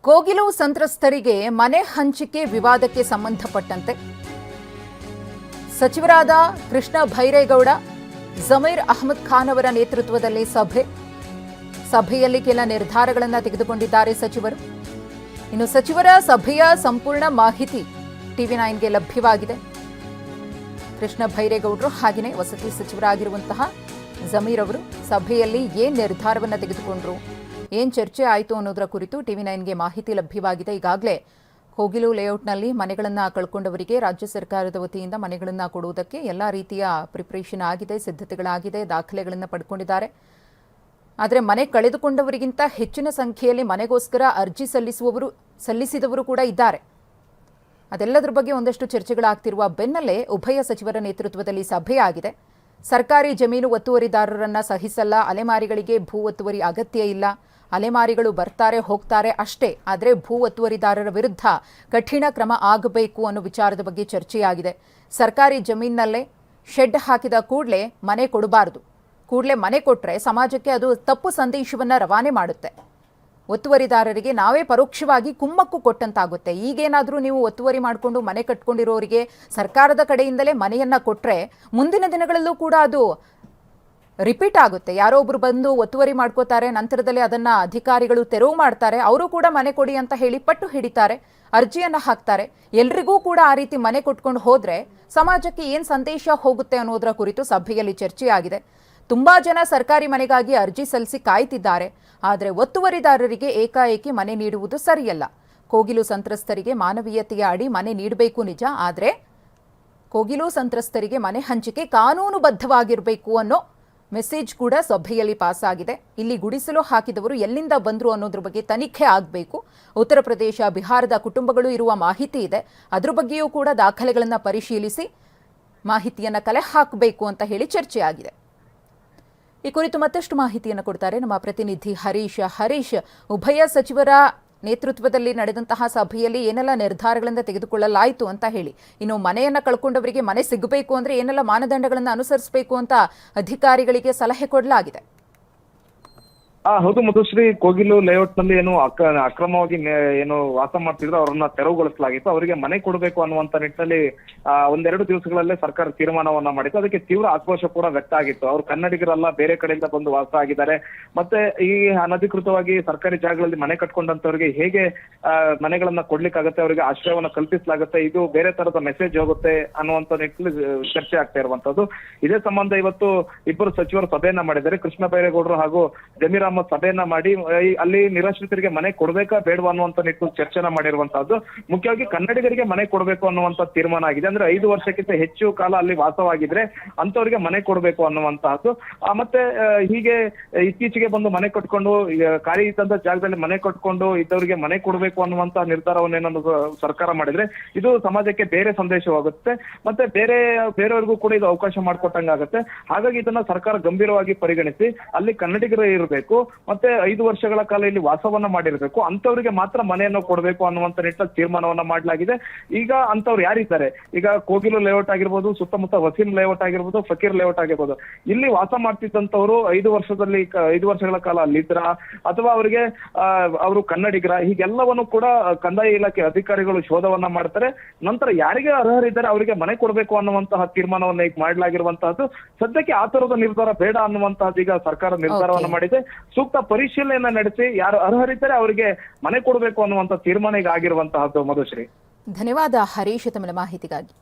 ಕೋಗಿಲು ಸಂತ್ರಸ್ತರಿಗೆ ಮನೆ ಹಂಚಿಕೆ ವಿವಾದಕ್ಕೆ ಸಂಬಂಧಪಟ್ಟಂತೆ ಸಚಿವರಾದ ಕೃಷ್ಣ ಭೈರೇಗೌಡ, ಜಮೀರ್ ಅಹಮದ್ ಖಾನ್ ಅವರ ನೇತೃತ್ವದಲ್ಲಿ ಸಭೆಯಲ್ಲಿ ಕೆಲ ನಿರ್ಧಾರಗಳನ್ನು ತೆಗೆದುಕೊಂಡಿದ್ದಾರೆ ಸಚಿವರು. ಇನ್ನು ಸಚಿವರ ಸಭೆಯ ಸಂಪೂರ್ಣ ಮಾಹಿತಿ ಟಿವಿ9ಗೆ ಲಭ್ಯವಾಗಿದೆ. ಕೃಷ್ಣ ಭೈರೇಗೌಡರು ಹಾಗೆಯೇ ವಸತಿ ಸಚಿವರಾಗಿರುವಂತಹ ಜಮೀರ್ ಅವರು ಸಭೆಯಲ್ಲಿ ಏನ್ ನಿರ್ಧಾರವನ್ನು ತೆಗೆದುಕೊಂಡ್ರು, ಏನ್ ಚರ್ಚೆ ಆಯಿತು ಅನ್ನೋದರ ಕುರಿತು ಟಿವಿ9ಗೆ ಮಾಹಿತಿ ಲಭ್ಯವಾಗಿದೆ. ಈಗಾಗಲೇ ಕೋಗಿಲು ಲೇಔಟ್ನಲ್ಲಿ ಮನೆಗಳನ್ನು ಕಳ್ಕೊಂಡವರಿಗೆ ರಾಜ್ಯ ಸರ್ಕಾರದ ವತಿಯಿಂದ ಮನೆಗಳನ್ನು ಕೊಡುವುದಕ್ಕೆ ಎಲ್ಲ ರೀತಿಯ ಪ್ರಿಪರೇಷನ್ ಆಗಿದೆ, ಸಿದ್ಧತೆಗಳಾಗಿದೆ, ದಾಖಲೆಗಳನ್ನು ಪಡ್ಕೊಂಡಿದ್ದಾರೆ. ಆದರೆ ಮನೆ ಕಳೆದುಕೊಂಡವರಿಗಿಂತ ಹೆಚ್ಚಿನ ಸಂಖ್ಯೆಯಲ್ಲಿ ಮನೆಗೋಸ್ಕರ ಅರ್ಜಿ ಸಲ್ಲಿಸಿದವರು ಕೂಡ ಇದ್ದಾರೆ. ಅದೆಲ್ಲದರ ಬಗ್ಗೆ ಒಂದಷ್ಟು ಚರ್ಚೆಗಳಾಗ್ತಿರುವ ಬೆನ್ನಲ್ಲೇ ಉಭಯ ಸಚಿವರ ನೇತೃತ್ವದಲ್ಲಿ ಸಭೆಯಾಗಿದೆ. ಸರ್ಕಾರಿ ಜಮೀನು ಒತ್ತುವರಿದಾರರನ್ನ ಸಹಿಸಲ್ಲ, ಅಲೆಮಾರಿಗಳಿಗೆ ಭೂ ಒತ್ತುವರಿ ಅಗತ್ಯ ಇಲ್ಲ, ಅಲೆಮಾರಿಗಳು ಬರ್ತಾರೆ ಹೋಗ್ತಾರೆ ಅಷ್ಟೇ, ಆದರೆ ಭೂ ಒತ್ತುವರಿದಾರರ ವಿರುದ್ಧ ಕಠಿಣ ಕ್ರಮ ಆಗಬೇಕು ಅನ್ನೋ ವಿಚಾರದ ಬಗ್ಗೆ ಚರ್ಚೆಯಾಗಿದೆ. ಸರ್ಕಾರಿ ಜಮೀನಲ್ಲೇ ಶೆಡ್ ಹಾಕಿದ ಕೂಡಲೇ ಮನೆ ಕೊಡಬಾರದು, ಕೂಡಲೇ ಮನೆ ಕೊಟ್ಟರೆ ಸಮಾಜಕ್ಕೆ ಅದು ತಪ್ಪು ಸಂದೇಶವನ್ನು ರವಾನೆ ಮಾಡುತ್ತೆ. ಒತ್ತುವರಿದಾರರಿಗೆ ನಾವೇ ಪರೋಕ್ಷವಾಗಿ ಕುಮ್ಮಕ್ಕು ಕೊಟ್ಟಂತಾಗುತ್ತೆ. ಈಗೇನಾದರೂ ನೀವು ಒತ್ತುವರಿ ಮಾಡಿಕೊಂಡು ಮನೆ ಕಟ್ಕೊಂಡಿರೋರಿಗೆ ಸರ್ಕಾರದ ಕಡೆಯಿಂದಲೇ ಮನೆಯನ್ನು ಕೊಟ್ಟರೆ ಮುಂದಿನ ದಿನಗಳಲ್ಲೂ ಕೂಡ ಅದು ರಿಪೀಟ್ ಆಗುತ್ತೆ. ಯಾರೋ ಒಬ್ರು ಬಂದು ಒತ್ತುವರಿ ಮಾಡ್ಕೋತಾರೆ, ನಂತರದಲ್ಲಿ ಅದನ್ನು ಅಧಿಕಾರಿಗಳು ತೆರವು ಮಾಡ್ತಾರೆ, ಅವರು ಕೂಡ ಮನೆ ಕೊಡಿ ಅಂತ ಹೇಳಿ ಪಟ್ಟು ಹಿಡಿತಾರೆ, ಅರ್ಜಿಯನ್ನು ಹಾಕ್ತಾರೆ. ಎಲ್ರಿಗೂ ಕೂಡ ಆ ರೀತಿ ಮನೆ ಕೊಟ್ಕೊಂಡು ಹೋದರೆ ಸಮಾಜಕ್ಕೆ ಏನು ಸಂದೇಶ ಹೋಗುತ್ತೆ ಅನ್ನೋದರ ಕುರಿತು ಸಭೆಯಲ್ಲಿ ಚರ್ಚೆಯಾಗಿದೆ. ತುಂಬಾ ಜನ ಸರ್ಕಾರಿ ಮನೆಗಾಗಿ ಅರ್ಜಿ ಸಲ್ಲಿಸಿ ಕಾಯ್ತಿದ್ದಾರೆ. ಆದರೆ ಒತ್ತುವರಿದಾರರಿಗೆ ಏಕಾಏಕಿ ಮನೆ ನೀಡುವುದು ಸರಿಯಲ್ಲ. ಕೋಗಿಲು ಸಂತ್ರಸ್ತರಿಗೆ ಮಾನವೀಯತೆಯ ಅಡಿ ಮನೆ ನೀಡಬೇಕು ನಿಜ, ಆದರೆ ಕೋಗಿಲು ಸಂತ್ರಸ್ತರಿಗೆ ಮನೆ ಹಂಚಿಕೆ ಕಾನೂನುಬದ್ಧವಾಗಿರಬೇಕು ಅನ್ನೋ ಮೆಸೇಜ್ ಕೂಡ ಸಭೆಯಲ್ಲಿ ಪಾಸ್ ಆಗಿದೆ. ಇಲ್ಲಿ ಗುಡಿಸಲು ಹಾಕಿದವರು ಎಲ್ಲಿಂದ ಬಂದ್ರು ಅನ್ನೋದ್ರ ಬಗ್ಗೆ ತನಿಖೆ ಆಗಬೇಕು. ಉತ್ತರ ಪ್ರದೇಶ, ಬಿಹಾರದ ಕುಟುಂಬಗಳು ಇರುವ ಮಾಹಿತಿ ಇದೆ, ಅದ್ರ ಬಗ್ಗೆಯೂ ಕೂಡ ದಾಖಲೆಗಳನ್ನು ಪರಿಶೀಲಿಸಿ ಮಾಹಿತಿಯನ್ನು ಕಲೆ ಹಾಕಬೇಕು ಅಂತ ಹೇಳಿ ಚರ್ಚೆಯಾಗಿದೆ. ಈ ಕುರಿತು ಮತ್ತಷ್ಟು ಮಾಹಿತಿಯನ್ನು ಕೊಡ್ತಾರೆ ನಮ್ಮ ಪ್ರತಿನಿಧಿ ಹರೀಶ್. ಉಭಯ ಸಚಿವರ ನೇತೃತ್ವದಲ್ಲಿ ನಡೆದಂತಹ ಸಭೆಯಲ್ಲಿ ಏನೆಲ್ಲ ನಿರ್ಧಾರಗಳಿಂದ ತೆಗೆದುಕೊಳ್ಳಲಾಯಿತು ಅಂತ ಹೇಳಿ, ಇನ್ನು ಮನೆಯನ್ನು ಕಳ್ಕೊಂಡವರಿಗೆ ಮನೆ ಸಿಗಬೇಕು ಅಂದ್ರೆ ಏನೆಲ್ಲ ಮಾನದಂಡಗಳನ್ನು ಅನುಸರಿಸಬೇಕು ಅಂತ ಅಧಿಕಾರಿಗಳಿಗೆ ಸಲಹೆ ಕೊಡಲಾಗಿದೆ. ಹೌದು ಮಧುಶ್ರೀ, ಕೋಗಿಲು ಲೇಔಟ್ ನಲ್ಲಿ ಏನು ಅಕ್ರಮವಾಗಿ ಏನು ವಾಸ ಮಾಡ್ತಿದ್ರು ಅವರನ್ನ ತೆರವುಗೊಳಿಸಲಾಗಿತ್ತು. ಅವರಿಗೆ ಮನೆ ಕೊಡಬೇಕು ಅನ್ನುವಂತ ನಿಟ್ಟಿನಲ್ಲಿ ಒಂದೆರಡು ದಿವಸಗಳಲ್ಲೇ ಸರ್ಕಾರ ತೀರ್ಮಾನವನ್ನ ಮಾಡಿತ್ತು. ಅದಕ್ಕೆ ತೀವ್ರ ಆಕ್ರೋಶ ಕೂಡ ವ್ಯಕ್ತ ಆಗಿತ್ತು. ಅವರು ಕನ್ನಡಿಗರಲ್ಲ, ಬೇರೆ ಕಡೆಯಿಂದ ಬಂದು ವಾಸ ಆಗಿದ್ದಾರೆ. ಮತ್ತೆ ಈ ಅನಧಿಕೃತವಾಗಿ ಸರ್ಕಾರಿ ಜಾಗಗಳಲ್ಲಿ ಮನೆ ಕಟ್ಕೊಂಡಂತವ್ರಿಗೆ ಹೇಗೆ ಮನೆಗಳನ್ನ ಕೊಡ್ಲಿಕ್ಕಾಗತ್ತೆ, ಅವರಿಗೆ ಆಶ್ರಯವನ್ನ ಕಲ್ಪಿಸಲಾಗುತ್ತೆ, ಇದು ಬೇರೆ ತರದ ಮೆಸೇಜ್ ಹೋಗುತ್ತೆ ಅನ್ನುವಂತ ನಿಟ್ಟಿನಲ್ಲಿ ಚರ್ಚೆ ಆಗ್ತಾ ಇರುವಂತದ್ದು. ಇದೇ ಸಂಬಂಧ ಇವತ್ತು ಇಬ್ಬರು ಸಚಿವರು ಸಭೆಯನ್ನ ಮಾಡಿದ್ದಾರೆ. ಕೃಷ್ಣ ಬೈರೇಗೌಡರು ಹಾಗೂ ಜಮೀರ್ ಅಹಮದ್ ಸಭೆಯನ್ನ ಮಾಡಿ ಅಲ್ಲಿ ನಿರಾಶ್ರಿತರಿಗೆ ಮನೆ ಕೊಡ್ಬೇಕಾ ಬೇಡವಾ ಅನ್ನುವಂತ ನಿಟ್ಟಿನಲ್ಲಿ ಚರ್ಚೆನ ಮಾಡಿರುವಂತಹದ್ದು. ಮುಖ್ಯವಾಗಿ ಕನ್ನಡಿಗರಿಗೆ ಮನೆ ಕೊಡಬೇಕು ಅನ್ನುವಂತ ತೀರ್ಮಾನ ಆಗಿದೆ. ಅಂದ್ರೆ 5 ವರ್ಷಕ್ಕಿಂತ ಹೆಚ್ಚು ಕಾಲ ಅಲ್ಲಿ ವಾಸವಾಗಿದ್ರೆ ಅಂತವರಿಗೆ ಮನೆ ಕೊಡಬೇಕು ಅನ್ನುವಂತಹದ್ದು. ಮತ್ತೆ ಹೀಗೆ ಇತ್ತೀಚೆಗೆ ಬಂದು ಮನೆ ಕಟ್ಕೊಂಡು ಖಾಲಿ ಇದ್ದಂತ ಜಾಗದಲ್ಲಿ ಮನೆ ಕಟ್ಕೊಂಡು ಇದ್ದವರಿಗೆ ಮನೆ ಕೊಡಬೇಕು ಅನ್ನುವಂತ ನಿರ್ಧಾರವನ್ನೇನೊಂದು ಸರ್ಕಾರ ಮಾಡಿದ್ರೆ ಇದು ಸಮಾಜಕ್ಕೆ ಬೇರೆ ಸಂದೇಶವಾಗುತ್ತೆ, ಮತ್ತೆ ಬೇರೆಯವ್ರಿಗೂ ಕೂಡ ಇದು ಅವಕಾಶ ಮಾಡಿಕೊಟ್ಟಂಗಾಗುತ್ತೆ. ಹಾಗಾಗಿ ಇದನ್ನ ಸರ್ಕಾರ ಗಂಭೀರವಾಗಿ ಪರಿಗಣಿಸಿ ಅಲ್ಲಿ ಕನ್ನಡಿಗರು ಇರಬೇಕು, ಮತ್ತೆ 5 ವರ್ಷಗಳ ಕಾಲ ಇಲ್ಲಿ ವಾಸವನ್ನ ಮಾಡಿರ್ಬೇಕು, ಅಂತವರಿಗೆ ಮಾತ್ರ ಮನೆಯನ್ನು ಕೊಡಬೇಕು ಅನ್ನುವಂತ ನಿಟ್ಟಿನಲ್ಲಿ ತೀರ್ಮಾನವನ್ನ ಮಾಡಲಾಗಿದೆ. ಈಗ ಅಂತವ್ರು ಯಾರಿದ್ದಾರೆ, ಈಗ ಕೋಗಿಲು ಲೇಔಟ್ ಆಗಿರ್ಬೋದು, ಸುತ್ತಮುತ್ತ ವಸೀಂ ಲೇಔಟ್ ಆಗಿರ್ಬೋದು, ಫಕೀರ್ ಲೇಔಟ್ ಆಗಿರ್ಬೋದು, ಇಲ್ಲಿ ವಾಸ ಮಾಡ್ತಿದ್ದಂತವ್ರು 5 ವರ್ಷಗಳ ಕಾಲ ಅಲ್ಲಿದ್ರ ಅಥವಾ ಅವರಿಗೆ ಅವರು ಕನ್ನಡಿಗರ, ಹೀಗೆಲ್ಲವನ್ನು ಕೂಡ ಕಂದಾಯ ಇಲಾಖೆ ಅಧಿಕಾರಿಗಳು ಶೋಧವನ್ನ ಮಾಡ್ತಾರೆ. ನಂತರ ಯಾರಿಗೆ ಅರ್ಹರಿದ್ದಾರೆ ಅವರಿಗೆ ಮನೆ ಕೊಡಬೇಕು ಅನ್ನುವಂತಹ ತೀರ್ಮಾನವನ್ನ ಈಗ ಮಾಡಲಾಗಿರುವಂತಹದ್ದು. ಸದ್ಯಕ್ಕೆ ಆ ತರದ ನಿರ್ಧಾರ ಬೇಡ ಅನ್ನುವಂತಹದ್ದು ಈಗ ಸರ್ಕಾರ ನಿರ್ಧಾರವನ್ನ ಮಾಡಿದೆ. ಸೂಕ್ತ ಪರಿಶೀಲನೆ ನಡೆಸಿ ಯಾರು ಅರ್ಹರಿದ್ದಾರೆ ಅವರಿಗೆ ಮನೆ ಕೊಡಬೇಕು ಅನ್ನುವಂತ ತೀರ್ಮಾನ ಈಗ ಆಗಿರುವಂತಹದ್ದು. ಮಧುಶ್ರೀ, ಧನ್ಯವಾದ ಹರೀಶ್ ತಮ್ಮ ಮಾಹಿತಿಗಾಗಿ.